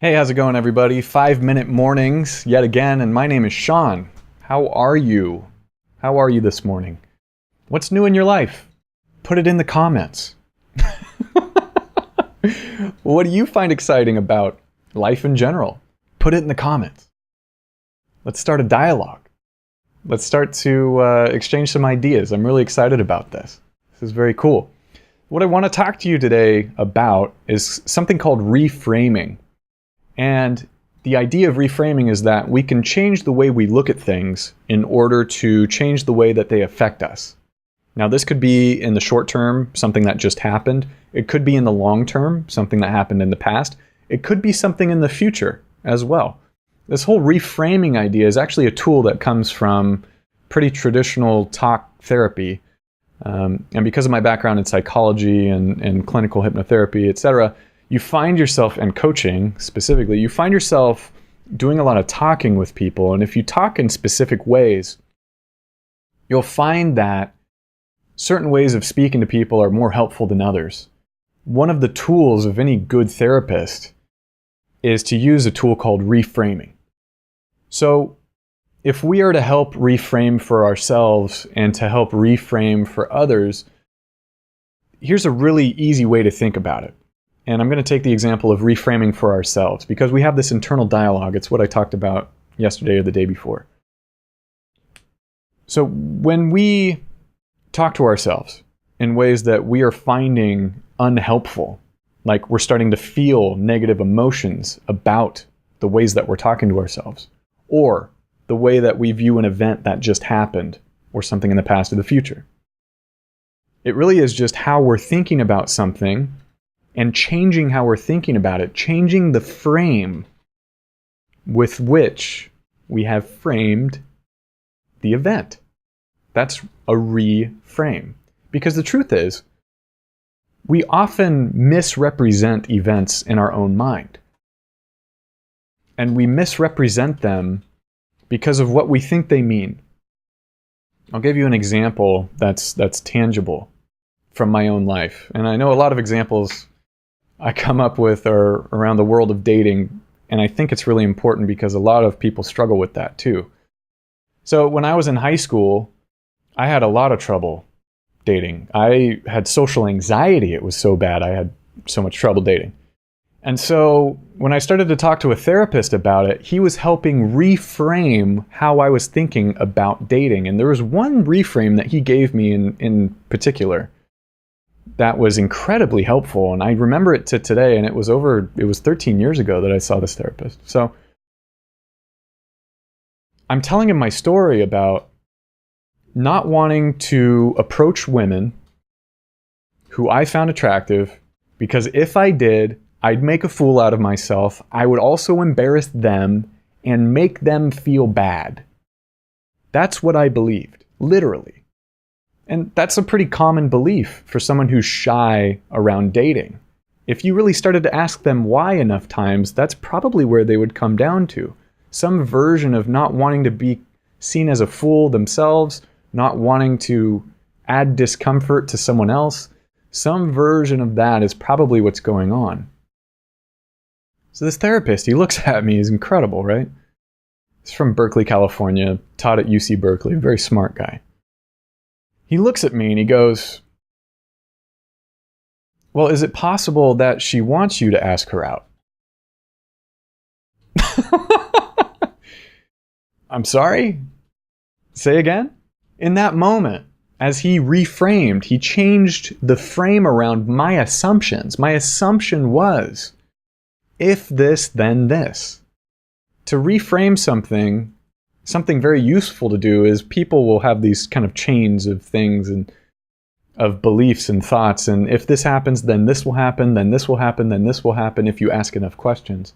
Hey, how's it going, everybody? 5-minute mornings yet again, and my name is Sean. How are you? How are you this morning? What's new in your life? Put it in the comments. What do you find exciting about life in general? Put it in the comments. Let's start a dialogue. Let's start to exchange some ideas. I'm really excited about this. This is very cool. What I want to talk to you today about is something called reframing. And the idea of reframing is that we can change the way we look at things in order to change the way that they affect us. Now, this could be in the short term, something that just happened. It could be in the long term, something that happened in the past. It could be something in the future as well. This whole reframing idea is actually a tool that comes from pretty traditional talk therapy. And because of my background in psychology and clinical hypnotherapy, etc., you find yourself, and coaching specifically, you find yourself doing a lot of talking with people. And if you talk in specific ways, you'll find that certain ways of speaking to people are more helpful than others. One of the tools of any good therapist is to use a tool called reframing. So if we are to help reframe for ourselves and to help reframe for others, here's a really easy way to think about it. And I'm going to take the example of reframing for ourselves because we have this internal dialogue. It's what I talked about yesterday or the day before. So when we talk to ourselves in ways that we are finding unhelpful, like we're starting to feel negative emotions about the ways that we're talking to ourselves, or the way that we view an event that just happened, or something in the past or the future. It really is just how we're thinking about something and changing how we're thinking about it, changing the frame with which we have framed the event. That's a reframe. Because the truth is, we often misrepresent events in our own mind. And we misrepresent them because of what we think they mean. I'll give you an example that's tangible from my own life. And I know a lot of examples I come up with are around the world of dating, and I think it's really important because a lot of people struggle with that too. So when I was in high school, I had a lot of trouble dating. I had social anxiety. It was so bad. I had so much trouble dating. And so when I started to talk to a therapist about it, he was helping reframe how I was thinking about dating. And there was one reframe that he gave me in particular that was incredibly helpful. And I remember it to today, and it was 13 years ago that I saw this therapist. So I'm telling him my story about not wanting to approach women who I found attractive, because if I did, I'd make a fool out of myself. I would also embarrass them and make them feel bad. That's what I believed, literally. And that's a pretty common belief for someone who's shy around dating. If you really started to ask them why enough times, that's probably where they would come down to. Some version of not wanting to be seen as a fool themselves, not wanting to add discomfort to someone else. Some version of that is probably what's going on. So this therapist, he looks at me, he's incredible, right? He's from Berkeley, California, taught at UC Berkeley, very smart guy. He looks at me and he goes, well, is it possible that she wants you to ask her out? I'm sorry? Say again? In that moment, as he reframed, he changed the frame around my assumptions. My assumption was, if this, then this. To reframe something very useful to do is people will have these kind of chains of things and of beliefs and thoughts. And if this happens, then this will happen, then this will happen, then this will happen if you ask enough questions.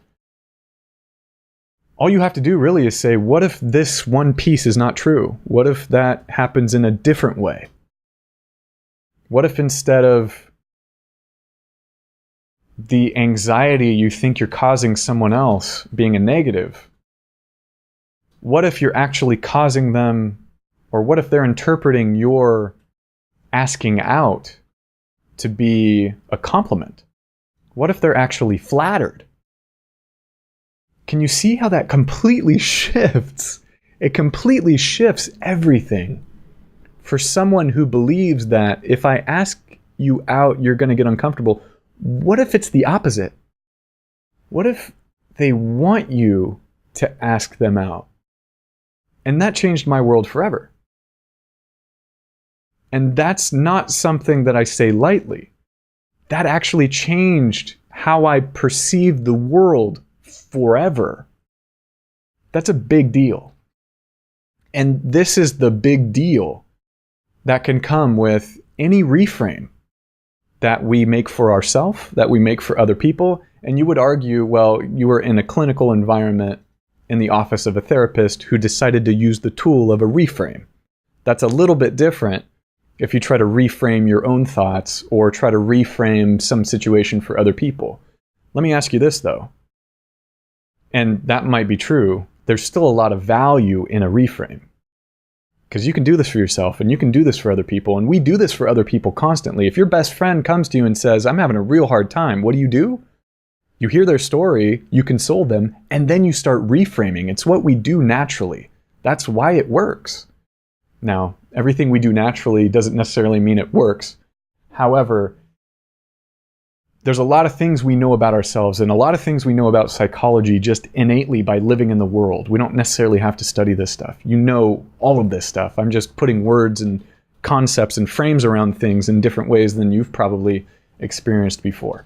All you have to do really is say, what if this one piece is not true? What if that happens in a different way? What if instead of the anxiety you think you're causing someone else being a negative, what if you're actually causing them, or what if they're interpreting your asking out to be a compliment? What if they're actually flattered? can you see how that completely shifts? It completely shifts everything. For someone who believes that if I ask you out, you're going to get uncomfortable, what if it's the opposite? What if they want you to ask them out? And that changed my world forever. And that's not something that I say lightly. That actually changed how I perceived the world forever. That's a big deal. And this is the big deal that can come with any reframe that we make for ourselves, that we make for other people. And you would argue, well, you were in a clinical environment in the office of a therapist who decided to use the tool of a reframe. That's a little bit different if you try to reframe your own thoughts or try to reframe some situation for other people. Let me ask you this, though. And that might be true. There's still a lot of value in a reframe. Because you can do this for yourself and you can do this for other people. And we do this for other people constantly. If your best friend comes to you and says, I'm having a real hard time, what do? You hear their story, you console them, and then you start reframing. It's what we do naturally. That's why it works. Now, everything we do naturally doesn't necessarily mean it works. However, there's a lot of things we know about ourselves and a lot of things we know about psychology just innately by living in the world. We don't necessarily have to study this stuff. You know all of this stuff. I'm just putting words and concepts and frames around things in different ways than you've probably experienced before.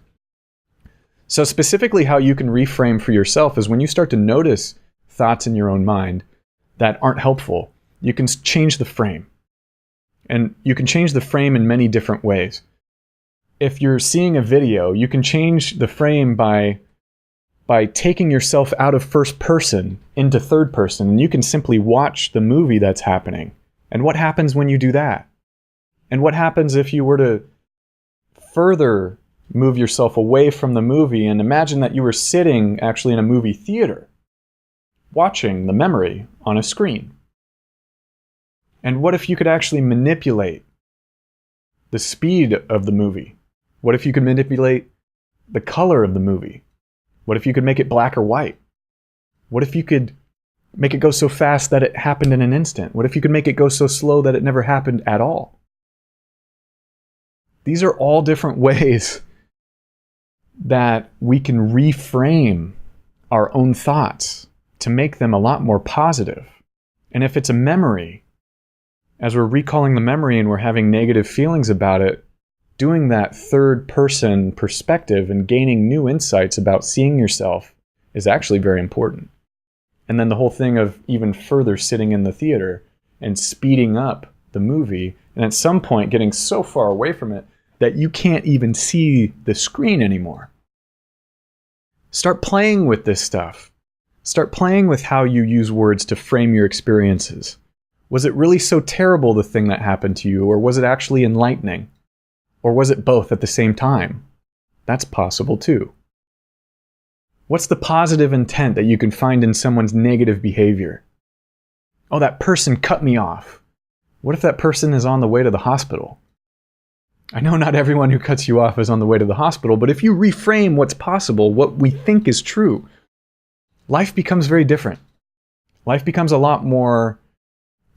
So specifically how you can reframe for yourself is when you start to notice thoughts in your own mind that aren't helpful, you can change the frame. And you can change the frame in many different ways. If you're seeing a video, you can change the frame by taking yourself out of first person into third person, and you can simply watch the movie that's happening. And what happens when you do that? And what happens if you were to further move yourself away from the movie and imagine that you were sitting actually in a movie theater, watching the memory on a screen? And what if you could actually manipulate the speed of the movie? What if you could manipulate the color of the movie? What if you could make it black or white? What if you could make it go so fast that it happened in an instant? What if you could make it go so slow that it never happened at all? These are all different ways that we can reframe our own thoughts to make them a lot more positive. And if it's a memory, as we're recalling the memory and we're having negative feelings about it, doing that third person perspective and gaining new insights about seeing yourself is actually very important. And then the whole thing of even further sitting in the theater and speeding up the movie, and at some point getting so far away from it that you can't even see the screen anymore. Start playing with this stuff. Start playing with how you use words to frame your experiences. Was it really so terrible, the thing that happened to you, or was it actually enlightening? Or was it both at the same time? That's possible too. What's the positive intent that you can find in someone's negative behavior? Oh, that person cut me off. What if that person is on the way to the hospital? I know not everyone who cuts you off is on the way to the hospital, but if you reframe what's possible, what we think is true, life becomes very different. Life becomes a lot more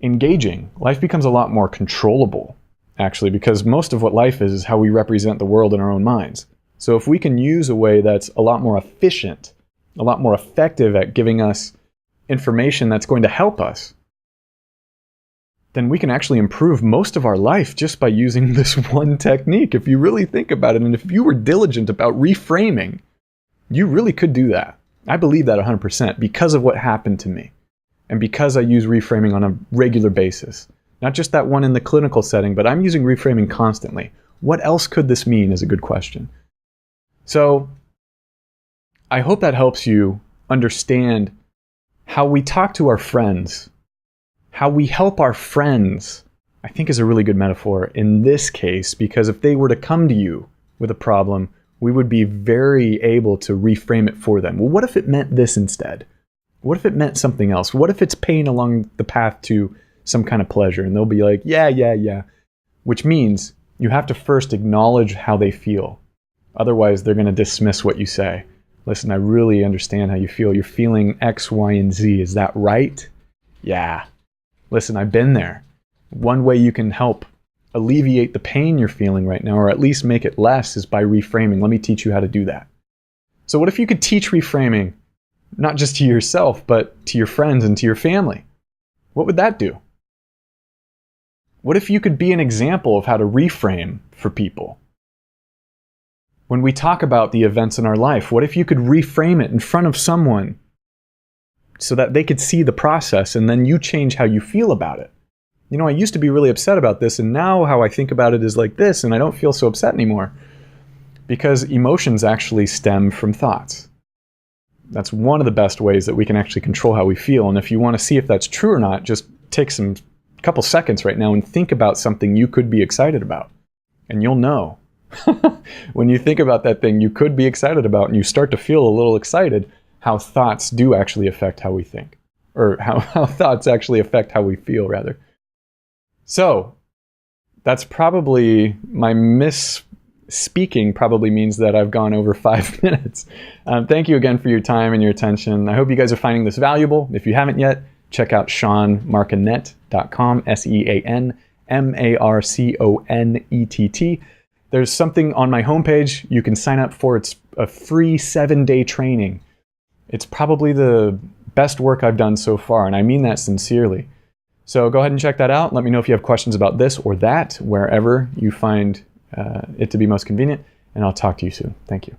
engaging. Life becomes a lot more controllable, actually, because most of what life is how we represent the world in our own minds. So if we can use a way that's a lot more efficient, a lot more effective at giving us information that's going to help us, then we can actually improve most of our life just by using this one technique. If you really think about it, and if you were diligent about reframing, you really could do that. I believe that 100% because of what happened to me. And because I use reframing on a regular basis. Not just that one in the clinical setting, but I'm using reframing constantly. What else could this mean is a good question. So I hope that helps you understand how we talk to our friends, how we help our friends, I think is a really good metaphor in this case, because if they were to come to you with a problem, we would be very able to reframe it for them. Well, what if it meant this instead? What if it meant something else? What if it's pain along the path to some kind of pleasure? And they'll be like, yeah. Which means you have to first acknowledge how they feel. Otherwise, they're going to dismiss what you say. Listen, I really understand how you feel. You're feeling X, Y, and Z. Is that right? Yeah. Listen, I've been there. One way you can help alleviate the pain you're feeling right now, or at least make it less, is by reframing. Let me teach you how to do that. So what if you could teach reframing, not just to yourself, but to your friends and to your family? What would that do? What if you could be an example of how to reframe for people? When we talk about the events in our life, what if you could reframe it in front of someone so that they could see the process and then you change how you feel about it? You know, I used to be really upset about this, and now how I think about it is like this, and I don't feel so upset anymore. Because emotions actually stem from thoughts. That's one of the best ways that we can actually control how we feel. And if you want to see if that's true or not, just take a couple seconds right now and think about something you could be excited about. And you'll know. When you think about that thing you could be excited about and you start to feel a little excited, how thoughts do actually affect how we think. Or how thoughts actually affect how we feel, rather. So, that's probably my misspeaking probably means that I've gone over 5 minutes. Thank you again for your time and your attention. I hope you guys are finding this valuable. If you haven't yet, check out SeanMarconet.com, SeanMarconett. There's something on my homepage you can sign up for. It's a free 7-day training. It's probably the best work I've done so far, and I mean that sincerely. So go ahead and check that out. Let me know if you have questions about this or that, wherever you find it to be most convenient, and I'll talk to you soon. Thank you.